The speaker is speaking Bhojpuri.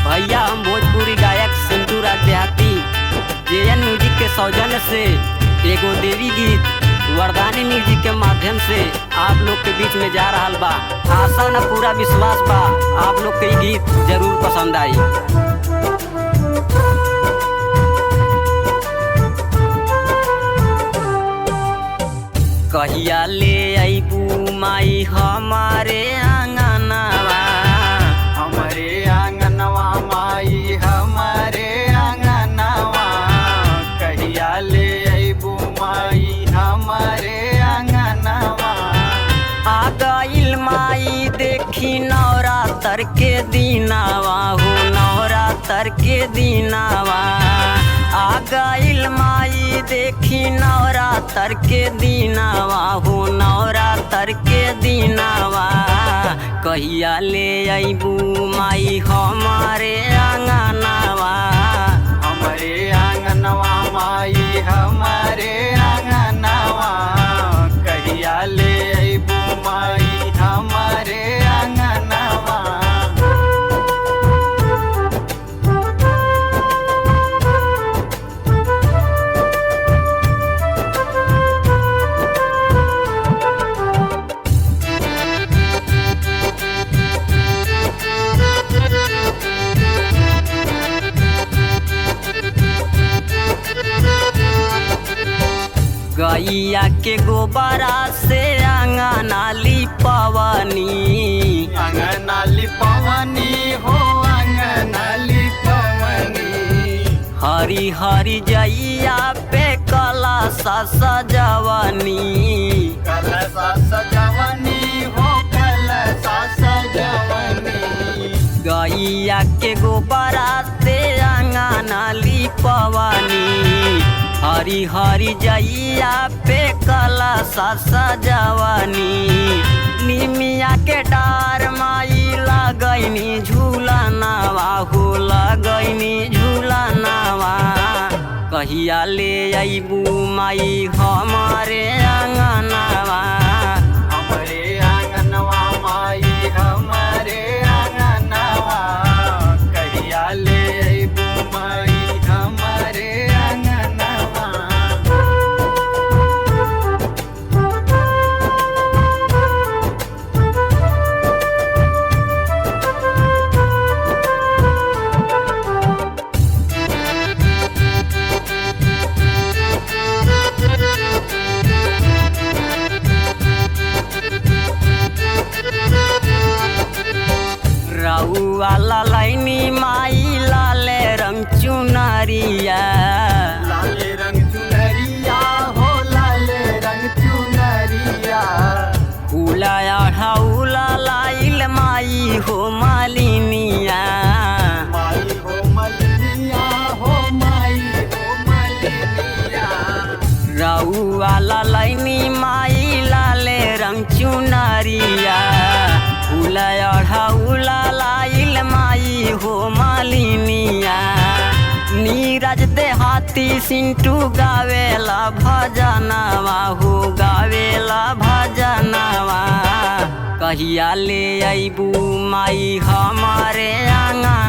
भैया हम भोजपुरी गायक सिंटू राज देहाती जेएन म्यूजिक के सौजन्य से एगो देवी गीत वरदानी म्यूजिक के माध्यम से आप लोग के बीच में जा रहा बा। आशा न पूरा विश्वास बा आप लोग के गीत जरूर पसंद आई। कहिया ले अबू माई हमारे आंगनवा, हमारे आंगनवा माई हमारे आंगनवा, कहिया ले अबू माई हमारे आंगनवा। आ गइल माई देखी नवरात्र के दिनावा हो, नवरात्र के दिनावा। आ गइल माई देखी नवरात्र के दिनावा हो, नवरात्र के दिनावा। कहिया ले अबू माई हमारे आंगनवा, हमारे आंगनवा माई हमारे आंगनवा, कहिया ले अबू माई हमारे आंगनवा। गैया के गोबरा से आंगना लिपवनी, आंगना लिपवनी हो आंगना लिपवनी। हरी हरी जइया पे कलशा सजवनी, कलशा सजवनी हो कलशा सजवनी। गैया के गोबरा से आंगना लिपवनी, हरी हरी जइया पे कलशा सजवनी। निमिया के डार माई लगैनी झूलनवा हो, लगैनी झूलनवा। कहिया ले अबू माई हमारे आंगनवा, हमारे आंगनवा माई हमारे आंगनवा, कहिया ले अबू माई हमारे आंगनवा। रउआ लालैनी माई लाले रंग चुनरिया, लाले रंग चुनरिया हो लाले रंग चुनरिया। फूला अढ़ौला लाइल माई हो मालिनिया, माई हो मलिनिया हो माई हो मलिनिया। रउआ लालैनी माई लाले रंग चुनरिया। फूला अढ़ौला लाइल माई हो मालिनिया। नीरज देहाती सिंटू गावेला भजनवा हो, गावेला भजनवा। कहिया ले अबू माई हमारे आंगन